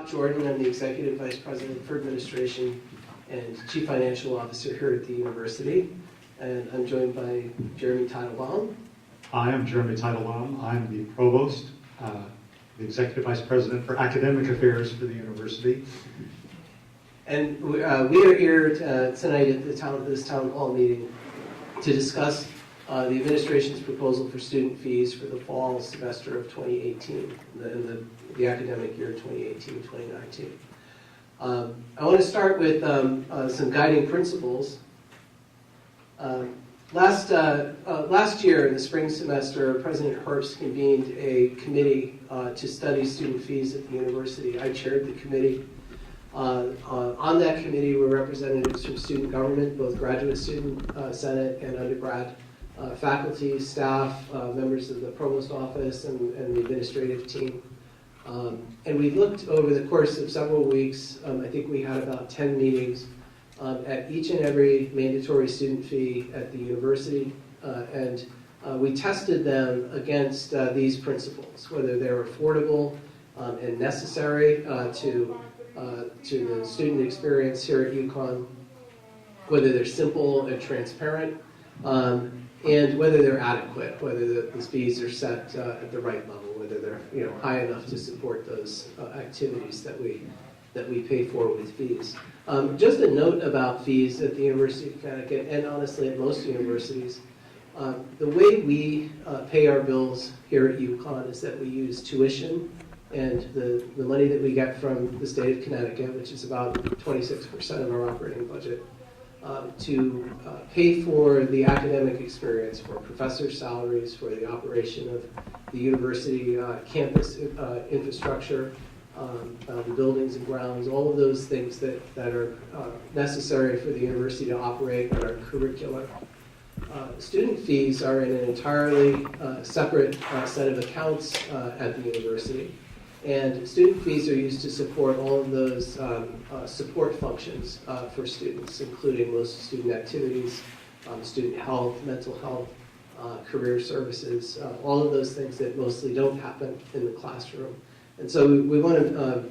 Jordan, I'm the Executive Vice President for Administration and Chief Financial Officer here at the university. And I'm joined by Jeremy Teitelbaum. Hi, I'm Jeremy Teitelbaum. I'm the Provost, the Executive Vice President for Academic Affairs for the university. And we are here tonight at this town hall meeting to discuss the administration's proposal for student fees for the fall semester of 2018, the academic year 2018-2019. I want to start with some guiding principles. Last year in the spring semester, President Herbst convened a committee to study student fees at the university. I chaired the committee. On that committee were representatives from student government, both graduate student senate and undergrad faculty, staff, members of the provost office, and the administrative team. And we looked over the course of several weeks. I think we had about 10 meetings at each and every mandatory student fee at the university, and we tested them against these principles, whether they're affordable and necessary to the student experience here at UConn, whether they're simple and transparent, and whether they're adequate, whether the fees are set at the right level, whether they're high enough to support those activities that we pay for with fees. Just a note about fees at the University of Connecticut, and honestly at most universities. The way we pay our bills here at UConn is that we use tuition and the money that we get from the state of Connecticut, which is about 26% of our operating budget, to pay for the academic experience, for professor salaries, for the operation of the university campus infrastructure, the buildings and grounds, all of those things that are necessary for the university to operate and our curricular. Student fees are in an entirely separate set of accounts at the university. And student fees are used to support all of those support functions for students, including most student activities, student health, mental health, career services, all of those things that mostly don't happen in the classroom. And so we want to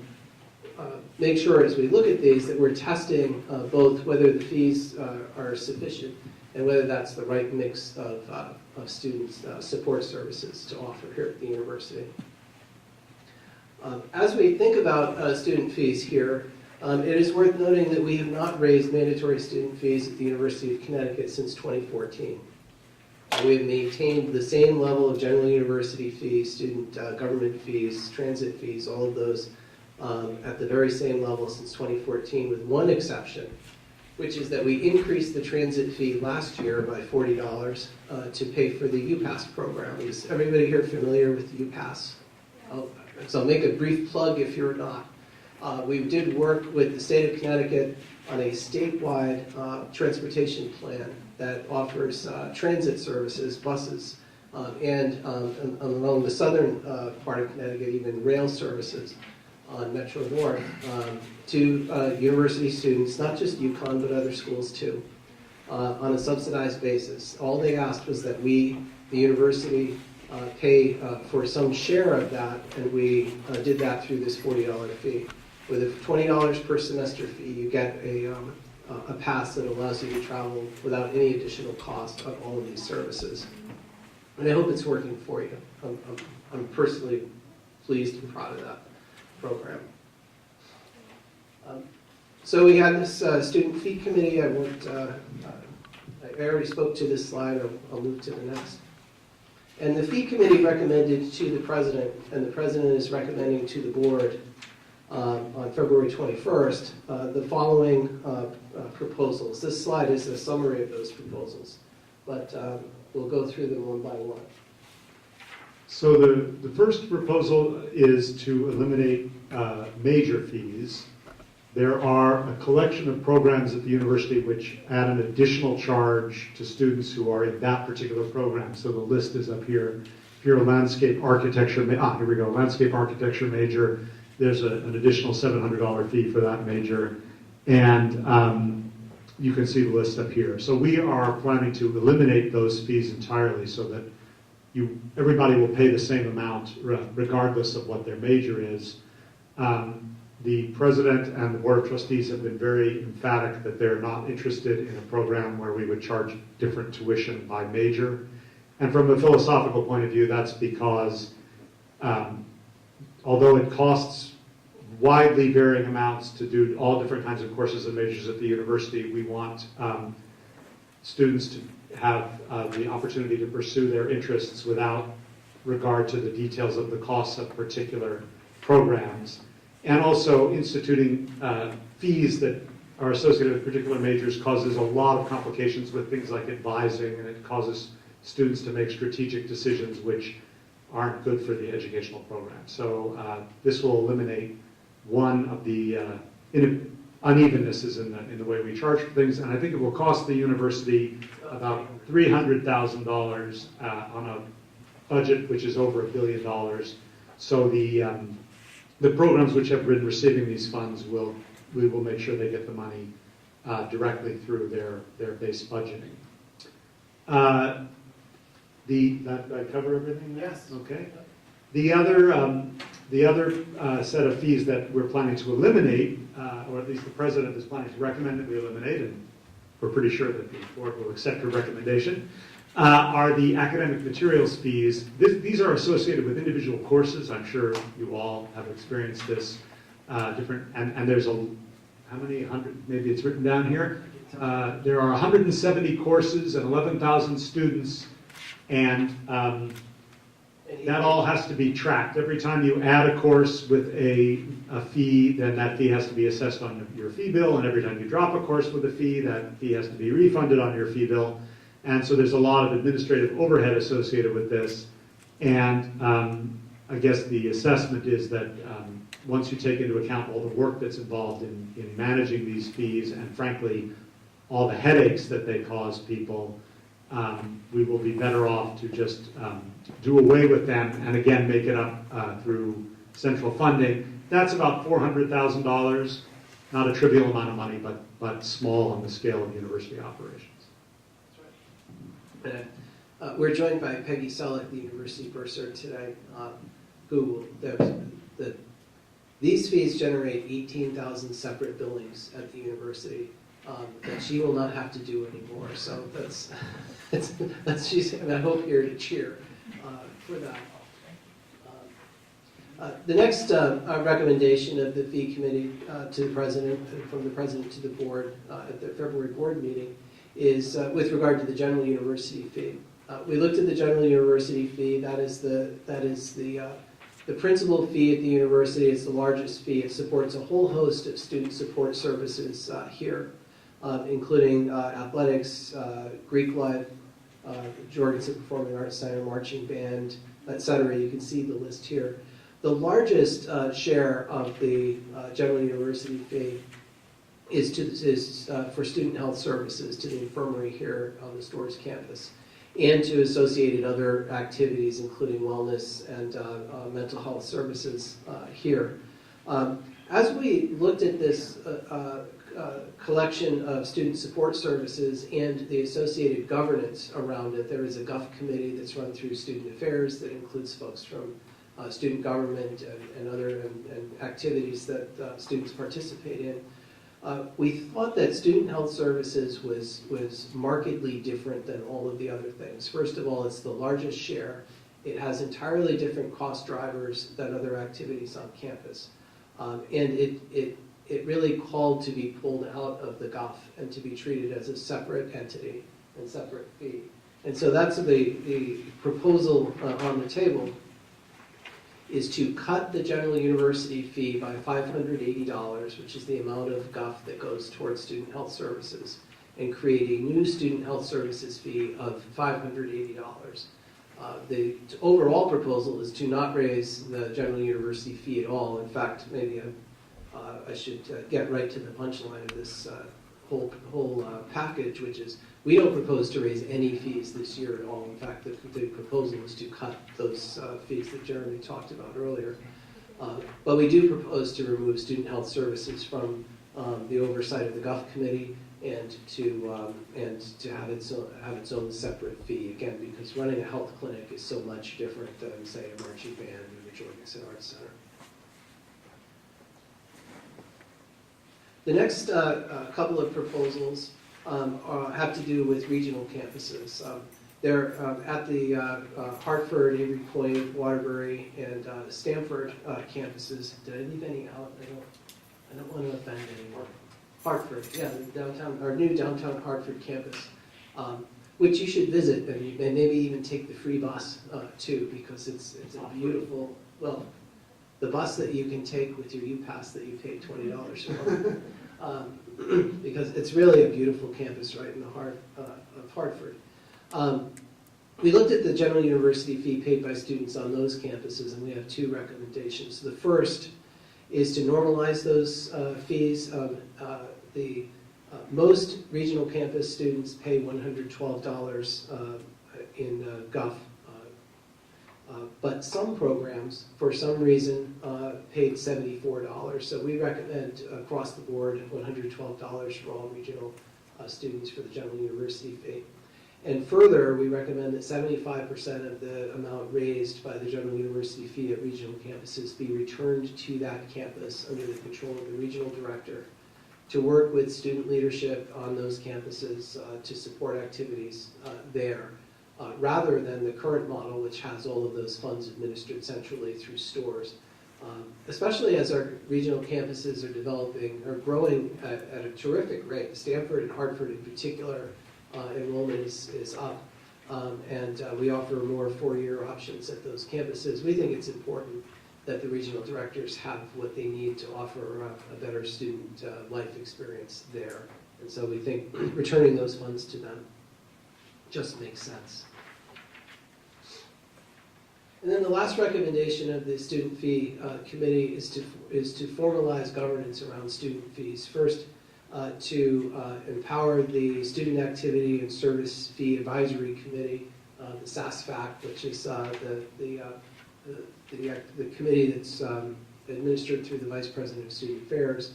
make sure as we look at these that we're testing both whether the fees are sufficient and whether that's the right mix of students' support services to offer here at the university. As we think about student fees here, it is worth noting that we have not raised mandatory student fees at the University of Connecticut since 2014. We have maintained the same level of general university fees, student government fees, transit fees, all of those at the very same level since 2014, with one exception, which is that we increased the transit fee last year by $40 to pay for the UPass program. Is everybody here familiar with UPass? Oh, so I'll make a brief plug if you're not. We did work with the state of Connecticut on a statewide transportation plan that offers transit services, buses, and along the southern part of Connecticut, even rail services on Metro North to university students, not just UConn, but other schools too, on a subsidized basis. All they asked was that we, the university, pay for some share of that, and we did that through this $40 fee. With a $20 per semester fee, you get a pass that allows you to travel without any additional cost on all of these services. And I hope it's working for you. I'm personally pleased and proud of that program. So we had this student fee committee. I already spoke to this slide. I'll move to the next. And the fee committee recommended to the president, and the president is recommending to the board on February 21st, the following proposals. This slide is a summary of those proposals, but we'll go through them one by one. So the first proposal is to eliminate major fees. There are a collection of programs at the university which add an additional charge to students who are in that particular program. So the list is up here. If you're a landscape architecture, here we go, landscape architecture major, there's an additional $700 fee for that major. And you can see the list up here. So we are planning to eliminate those fees entirely so that everybody will pay the same amount regardless of what their major is. The president and the board of trustees have been very emphatic that they're not interested in a program where we would charge different tuition by major. And from a philosophical point of view, that's because although it costs widely varying amounts to do all different kinds of courses and majors at the university, we want students to have the opportunity to pursue their interests without regard to the details of the costs of particular programs. And also instituting fees that are associated with particular majors causes a lot of complications with things like advising, and it causes students to make strategic decisions which aren't good for the educational program. So this will eliminate one of the unevenness in the way we charge for things, and I think it will cost the university about $300,000 on a budget which is over $1 billion. So the programs which have been receiving these funds we will make sure they get the money directly through their base budgeting. Did I cover everything there? Yes. Okay. The other set of fees that we're planning to eliminate, or at least the president is planning to recommend that we eliminate, and we're pretty sure that the board will accept her recommendation, are the academic materials fees. These are associated with individual courses. I'm sure you all have experienced this. And there's how many 100? Maybe it's written down here. There are 170 courses and 11,000 students, and that all has to be tracked. Every time you add a course with a fee, then that fee has to be assessed on your fee bill, and every time you drop a course with a fee, that fee has to be refunded on your fee bill. And so there's a lot of administrative overhead associated with this. And I guess the assessment is that once you take into account all the work that's involved in managing these fees, and frankly, all the headaches that they cause people, we will be better off to just do away with them and again make it up through central funding. That's about $400,000, not a trivial amount of money, but small on the scale of university operations. We're joined by Peggy Selleck, the university bursar today, who these fees generate 18,000 separate billings at the university that she will not have to do anymore. So I hope you're to cheer for that. The next recommendation of the fee committee to the president, from the president to the board at the February board meeting, is with regard to the general university fee. We looked at the general university fee. That is the principal fee at the university. It's the largest fee. It supports a whole host of student support services here, including athletics, Greek life, Jorgensen Performing Arts Center, marching band, etc. You can see the list here. The largest share of the general university fee is for student health services to the infirmary here on the Storrs campus, and to associated other activities, including wellness and mental health services here. As we looked at this collection of student support services and the associated governance around it, there is a GUF committee that's run through student affairs that includes folks from student government and other activities that students participate in. We thought that student health services was markedly different than all of the other things. First of all, it's the largest share. It has entirely different cost drivers than other activities on campus. And it really called to be pulled out of the GUF and to be treated as a separate entity and separate fee. And so that's the proposal on the table, is to cut the general university fee by $580, which is the amount of GUF that goes towards student health services, and create a new student health services fee of $580. The overall proposal is to not raise the general university fee at all. In fact, maybe I should get right to the punchline of this whole package, which is we don't propose to raise any fees this year at all. In fact, the proposal is to cut those fees that Jeremy talked about earlier. But we do propose to remove student health services from the oversight of the GUF committee and to have its own separate fee, again, because running a health clinic is so much different than, say, a marching band or the Jorgensen Arts Center. The next couple of proposals have to do with regional campuses. They're at the Hartford, Avery Point, Waterbury, and Stamford campuses. Did I leave any out? I don't want to offend anyone. Hartford, yeah, the downtown, our new downtown Hartford campus, which you should visit and maybe even take the free bus too, because it's a beautiful, well, the bus that you can take with your U-Pass that you paid $20 for, because it's really a beautiful campus right in the heart of Hartford. We looked at the general university fee paid by students on those campuses, and we have two recommendations. The first is to normalize those fees. Most regional campus students pay $112 in GUF, but some programs, for some reason, paid $74. So we recommend across the board $112 for all regional students for the general university fee. And further, we recommend that 75% of the amount raised by the general university fee at regional campuses be returned to that campus under the control of the regional director to work with student leadership on those campuses to support activities there, rather than the current model, which has all of those funds administered centrally through Storrs. Especially as our regional campuses are developing, are growing at a terrific rate. Stanford and Hartford in particular, enrollment is up, and we offer more four-year options at those campuses. We think it's important that the regional directors have what they need to offer a better student life experience there. And so we think returning those funds to them just makes sense. And then the last recommendation of the student fee committee is to formalize governance around student fees. First, to empower the Student Activity and Service Fee Advisory Committee, the SASFAC, which is the committee that's administered through the Vice President of Student Affairs,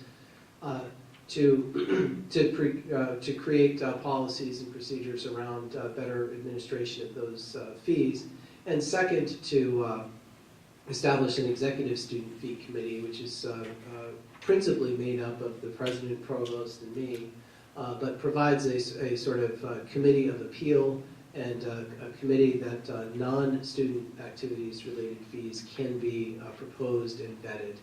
to create policies and procedures around better administration of those fees. And second, to establish an executive student fee committee, which is principally made up of the president, provost, and me, but provides a sort of committee of appeal and a committee that non-student activities related fees can be proposed and vetted.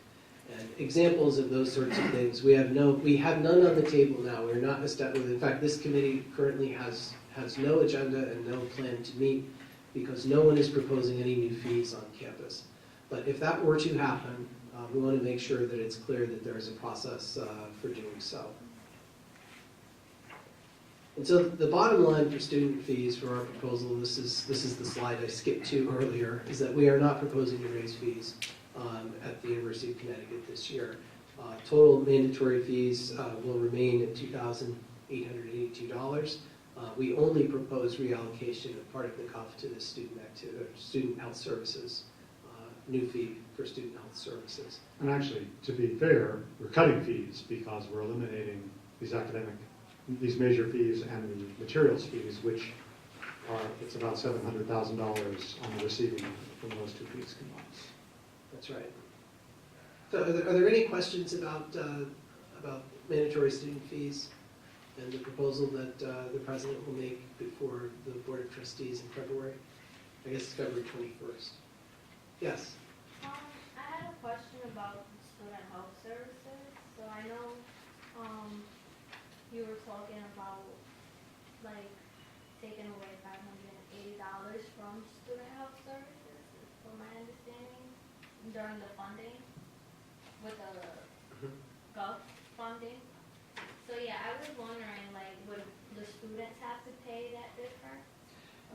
And examples of those sorts of things, we have none on the table now. We're not established. In fact, this committee currently has no agenda and no plan to meet because no one is proposing any new fees on campus. But if that were to happen, we want to make sure that it's clear that there is a process for doing so. And so the bottom line for student fees for our proposal, this is the slide I skipped to earlier, is that we are not proposing to raise fees at the University of Connecticut this year. Total mandatory fees will remain at $2,882. We only propose reallocation of part of the GUF to the student health services, new fee for student health services. And actually, to be fair, we're cutting fees because we're eliminating these major fees and the materials fees, which are, it's about $700,000 on the receiving end from those two fees combined. That's right. So are there any questions about mandatory student fees and the proposal that the president will make before the Board of Trustees in February? I guess it's February 21st. Yes? I had a question about student health services. So I know you were talking about like taking away $580 from student health services, from my understanding, during the funding, with the GUF funding. So yeah, I was wondering, like, would the students have to pay that difference?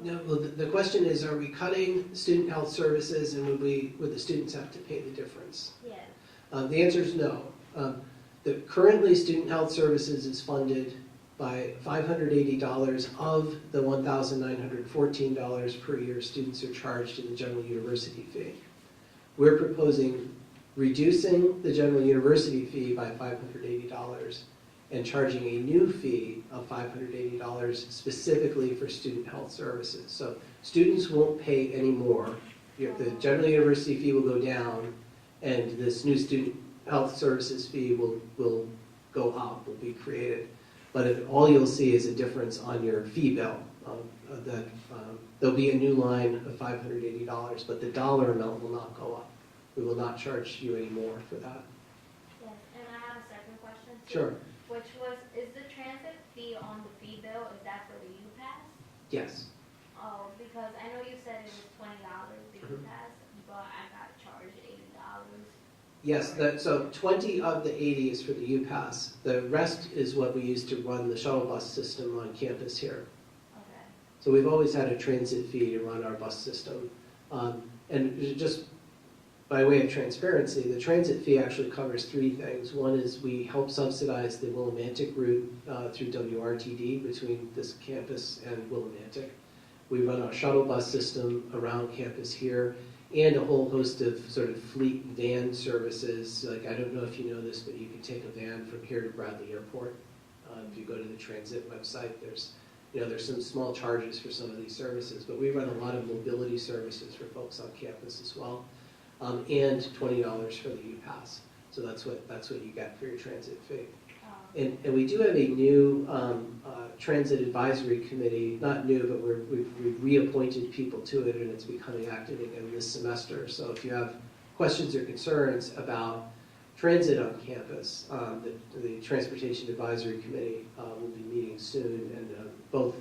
No, well, the question is, are we cutting student health services and would the students have to pay the difference? Yeah. The answer is no. Currently, student health services is funded by $580 of the $1,914 per year students are charged in the general university fee. We're proposing reducing the general university fee by $580 and charging a new fee of $580 specifically for student health services. So students won't pay any more. The general university fee will go down, and this new student health services fee will go up, will be created. But all you'll see is a difference on your fee bill. There'll be a new line of $580, but the dollar amount will not go up. We will not charge you any more for that. Yes, and I have a second question too. Sure. Which was, is the transit fee on the fee bill, is that for the U-Pass? Yes. Oh, because I know you said it was $20 the Mhm. U-Pass, but I got charged $80. Yes, so 20 of the 80 is for the UPass. The rest is what we use to run the shuttle bus system on campus here. Okay. So we've always had a transit fee to run our bus system. And just by way of transparency, the transit fee actually covers three things. One is we help subsidize the Willimantic route through WRTD between this campus and Willimantic. We run our shuttle bus system around campus here, and a whole host of sort of fleet van services. Like, I don't know if you know this, but you can take a van from here to Bradley Airport. If you go to the transit website, there's some small charges for some of these services, but we run a lot of mobility services for folks on campus as well, and $20 for the UPass. So that's what you get for your transit fee. And we do have a new transit advisory committee, not new, but we've reappointed people to it, and it's becoming active again this semester. So if you have questions or concerns about transit on campus, the Transportation Advisory Committee will be meeting soon, and both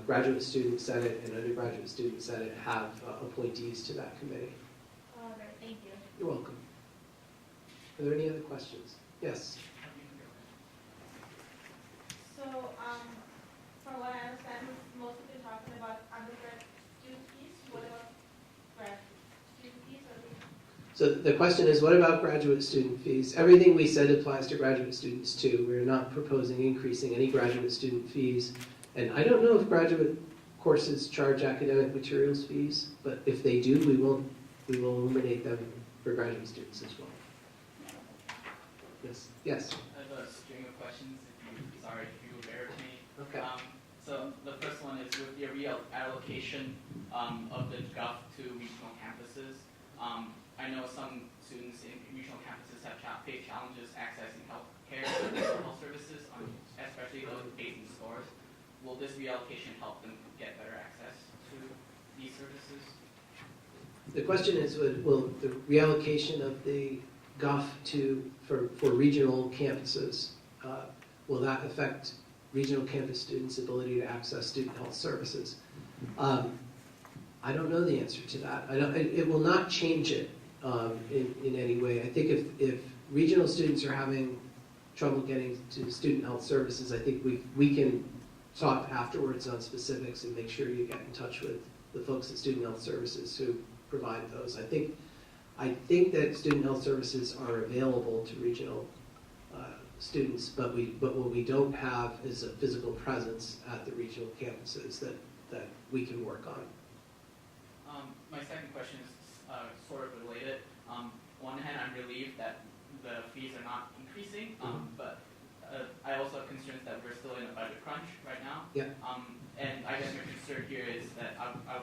Graduate Student Senate and Undergraduate Student Senate have appointees to that committee. All right, thank you. You're welcome. Are there any other questions? Yes. So, from what I understand, most of you talking about undergrad student fees. What about grad student fees? So the question is, what about graduate student fees? Everything we said applies to graduate students too. We're not proposing increasing any graduate student fees. And I don't know if graduate courses charge academic materials fees, but if they do, we will eliminate them for graduate students as well. Yes. Yes. I have a string of questions, if you will bear with me. Okay. So the first one is with the reallocation of the GUF to regional campuses. I know some students in regional campuses have faced challenges accessing health care and health services, especially those based in Storrs. Will this reallocation help them get better access to these services? The question is, will the reallocation of the GUF for regional campuses, will that affect regional campus students' ability to access student health services? I don't know the answer to that. It will not change it in any way. I think if regional students are having trouble getting to student health services, I think we can talk afterwards on specifics and make sure you get in touch with the folks at Student Health Services who provide those. I think that student health services are available to regional students, but what we don't have is a physical presence at the regional campuses that we can work on. My second question is sort of related. On one hand, I'm relieved that the fees are not increasing, but I also have concerns that we're still in a budget crunch right now. Yeah. And I guess my concern here is that our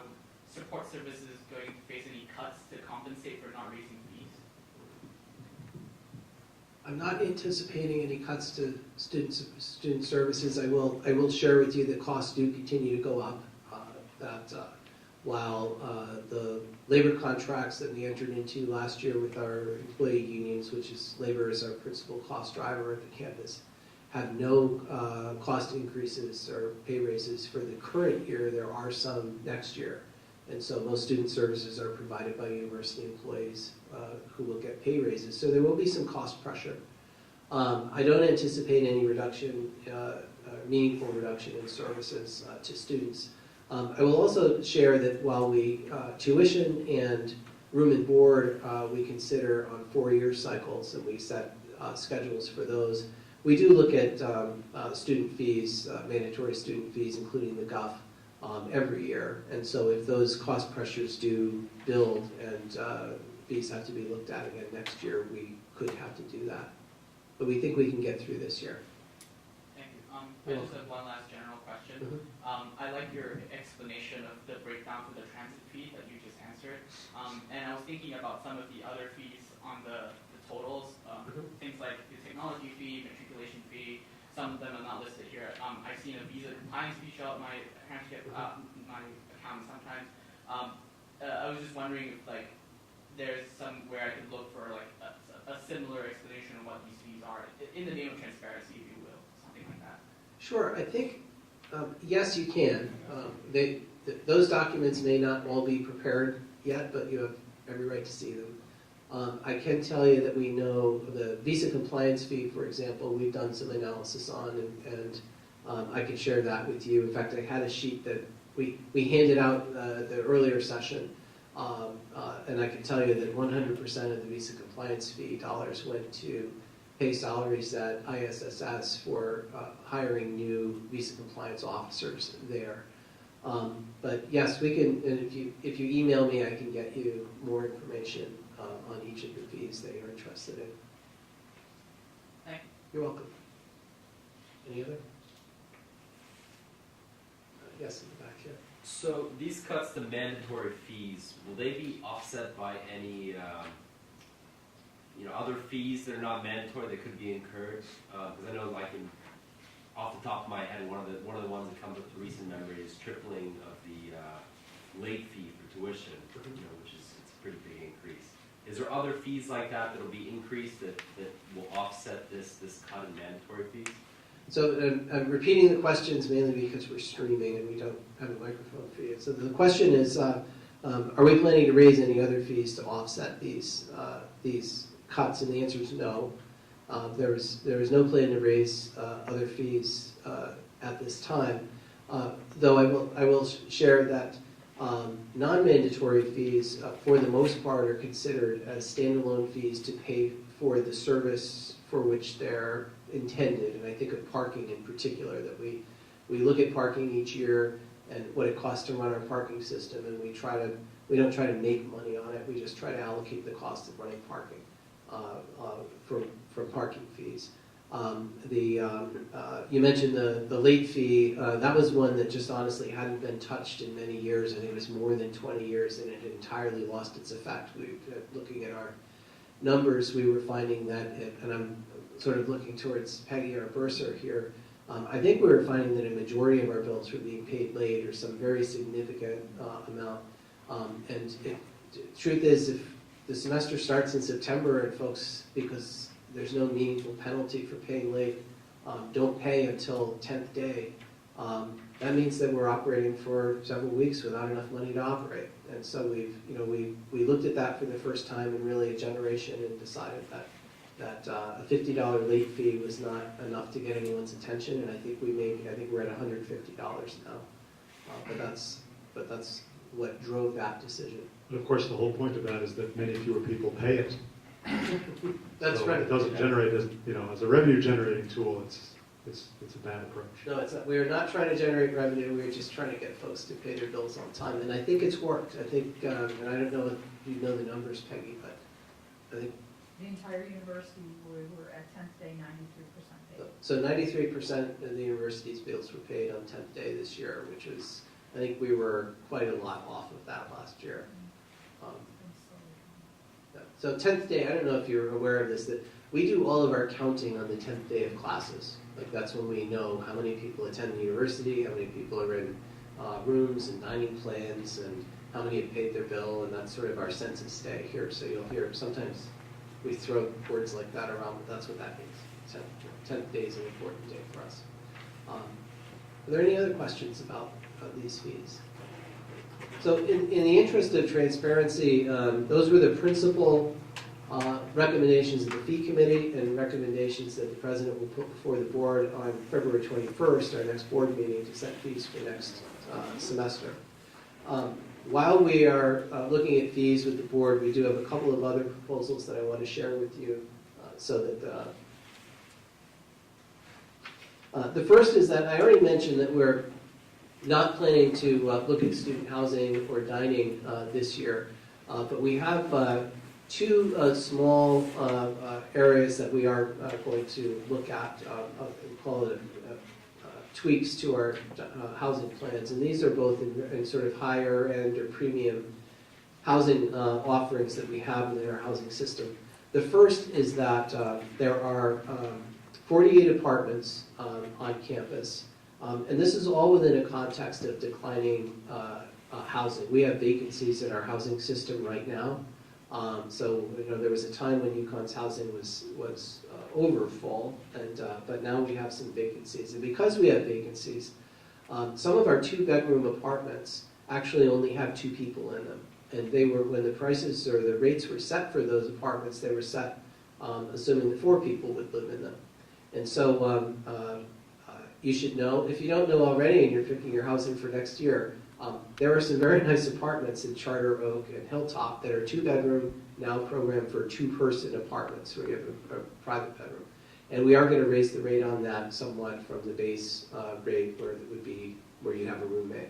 support services going to face any cuts to compensate for not raising fees. I'm not anticipating any cuts to student services. I will share with you that costs do continue to go up. While the labor contracts that we entered into last year with our employee unions, which is labor is our principal cost driver at the campus, have no cost increases or pay raises for the current year. There are some next year. And so most student services are provided by university employees who will get pay raises. So there will be some cost pressure. I don't anticipate any reduction, meaningful reduction in services to students. I will also share that while we tuition and room and board we consider on 4-year cycles, and we set schedules for those, we do look at student fees, mandatory student fees, including the GUF, every year. And so if those cost pressures do build and fees have to be looked at again next year, we could have to do that. But we think we can get through this year. Thank you. I just have one last general question. I like your explanation of the breakdown for the transit fee that you just answered. And I was thinking about some of the other fees on the totals, things like the technology fee, matriculation fee, some of them are not listed here. I've seen a visa compliance fee show up my my account sometimes. I was just wondering if like there's somewhere I could look for like a similar explanation of what these fees are in the name of transparency, if you will, something like that. Sure, I think, yes, you can. Those documents may not all be prepared yet, but you have every right to see them. I can tell you that we know the visa compliance fee, for example, we've done some analysis on, and I can share that with you. In fact, I had a sheet that we handed out the earlier session, and I can tell you that 100% of the visa compliance fee dollars went to pay salaries at ISSS for hiring new visa compliance officers there. But yes, we can, and if you email me, I can get you more information on each of the fees that you're interested in. Thank You're welcome. Any other? Yes, in the back here. So these cuts to mandatory fees, will they be offset by any, other fees that are not mandatory that could be incurred? Because I know, like, off the top of my head, one of the ones that comes up to recent memory is tripling of the late fee for tuition, which is it's a pretty big increase. Is there other fees like that that will be increased that will offset this cut in mandatory fees? So I'm repeating the questions mainly because we're streaming and we don't have a microphone feed. So the question is, are we planning to raise any other fees to offset these cuts? And the answer is no. There is no plan to raise other fees at this time. Though I will share that non-mandatory fees, for the most part, are considered as standalone fees to pay for the service for which they're intended. And I think of parking in particular, that we look at parking each year and what it costs to run our parking system, and we don't try to make money on it. We just try to allocate the cost of running parking from parking fees. You mentioned the late fee. That was one that just honestly hadn't been touched in many years, and it was more than 20 years, and it had entirely lost its effect. Looking at our numbers, we were finding that, and I'm sort of looking towards Peggy, our bursar here, I think we were finding that a majority of our bills were being paid late, or some very significant amount. And the truth is, if the semester starts in September and folks, because there's no meaningful penalty for paying late, don't pay until 10th day, that means that we're operating for several weeks without enough money to operate. And so we looked at that for the first time in really a generation and decided that a $50 late fee was not enough to get anyone's attention, and I think we're at $150 now. But that's what drove that decision. And of course, the whole point of that is that many fewer people pay it. That's so right. It doesn't generate as a revenue generating tool. It's a bad approach. No, it's not. We are not trying to generate revenue. We're just trying to get folks to pay their bills on time, and I think it's worked. I think, and I don't know if you know the numbers, Peggy, but I think The entire university, we were at 10th day, 93% paid. so. 93% of the university's bills were paid on 10th day this year, which is, I think we were quite a lot off of that last year. So 10th day, I don't know if you're aware of this, that we do all of our counting on the 10th day of classes. Like that's when we know how many people attend the university, how many people are in rooms and dining plans, and how many have paid their bill, and that's sort of our census day here. So you'll hear sometimes we throw words like that around, but that's what that means. 10th day is an important day for us. Are there any other questions about these fees? So in the interest of transparency, those were the principal recommendations of the fee committee and recommendations that the president will put before the board on February 21st, our next board meeting, to set fees for next semester. While we are looking at fees with the board, we do have a couple of other proposals that I want to share with you so that the first is that I already mentioned that we're not planning to look at student housing or dining this year, but we have two small areas that we are going to look at, call it tweaks to our housing plans, and these are both in sort of higher end or premium housing offerings that we have in our housing system. The first is that there are 48 apartments on campus. And this is all within a context of declining housing. We have vacancies in our housing system right now. So there was a time when UConn's housing was over full, but now we have some vacancies. And because we have vacancies, some of our 2-bedroom apartments actually only have 2 people in them. And they were, when the prices or the rates were set for those apartments, they were set assuming that 4 people would live in them. And so you should know, if you don't know already and you're picking your housing for next year, there are some very nice apartments in Charter Oak and Hilltop that are 2-bedroom, now programmed for 2-person apartments where you have a private bedroom. And we are going to raise the rate on that somewhat from the base rate where it would be where you have a roommate.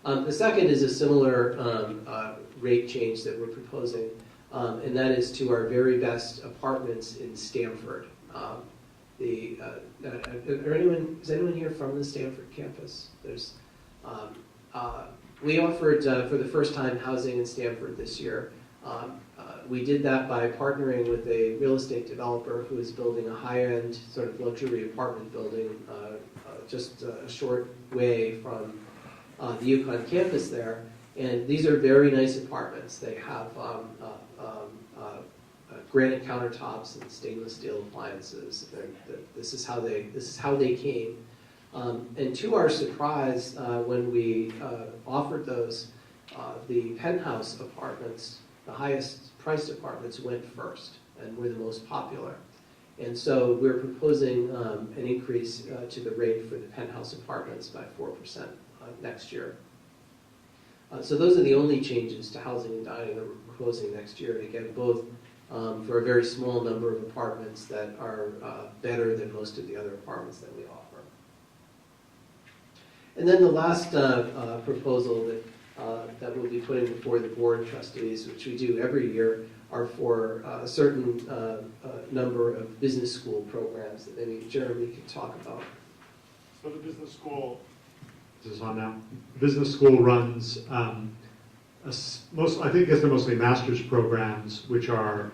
The second is a similar rate change that we're proposing, and that is to our very best apartments in Stamford. Is anyone here from the Stamford campus? We offered for the first time housing in Stamford this year. We did that by partnering with a real estate developer who is building a high-end sort of luxury apartment building just a short way from the UConn campus there. And these are very nice apartments. They have granite countertops and stainless steel appliances. This is how they came. And to our surprise, when we offered those, the penthouse apartments, the highest priced apartments, went first and were the most popular. And so we're proposing an increase to the rate for the penthouse apartments by 4% next year. So those are the only changes to housing and dining that we're proposing next year. And again, both for a very small number of apartments that are better than most of the other apartments that we offer. And then the last proposal that we'll be putting before the Board of Trustees, which we do every year, are for a certain number of business school programs that maybe Jeremy could talk about. So the business school, this is on now. The business school runs I think they're mostly master's programs, which are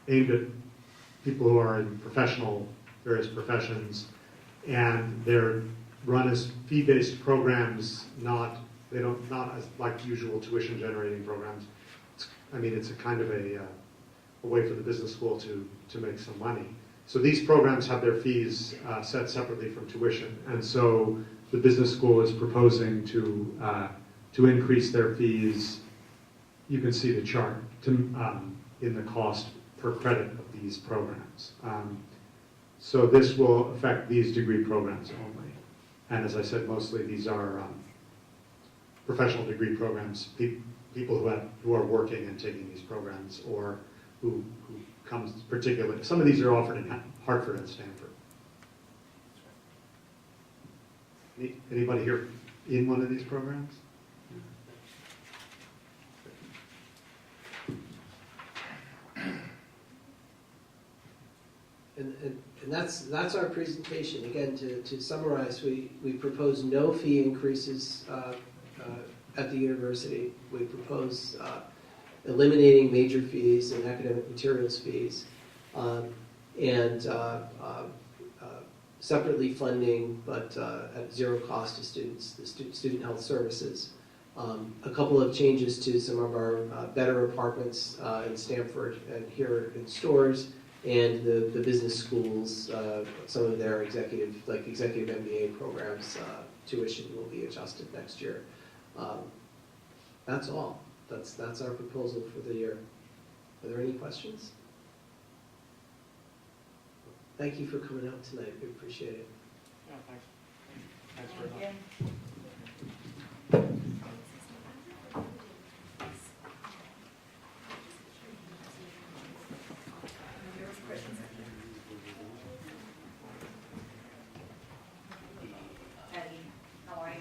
aimed at people who are in various professions, and they're run as fee-based programs, not as like usual tuition-generating programs. It's a kind of a way for the business school to make some money. So these programs have their fees set separately from tuition, and so the business school is proposing to increase their fees. You can see the chart in the cost per credit of these programs. So this will affect these degree programs only. And as I said, mostly these are professional degree programs, people who are working and taking these programs, or who comes particularly. Some of these are offered in Hartford and Stanford. Anybody here in one of these programs? And that's our presentation. Again, to summarize, we propose no fee increases at the university. We propose eliminating major fees and academic materials fees, and separately funding, but at zero cost to students, the student health services. A couple of changes to some of our better apartments in Stamford and here in Storrs, and the business schools, some of their executive MBA programs, tuition will be adjusted next year. That's all. That's our proposal for the year. Are there any questions? Thank you for coming out tonight. We appreciate it. Yeah, thanks. Thanks very much. Again. Patty, how are you?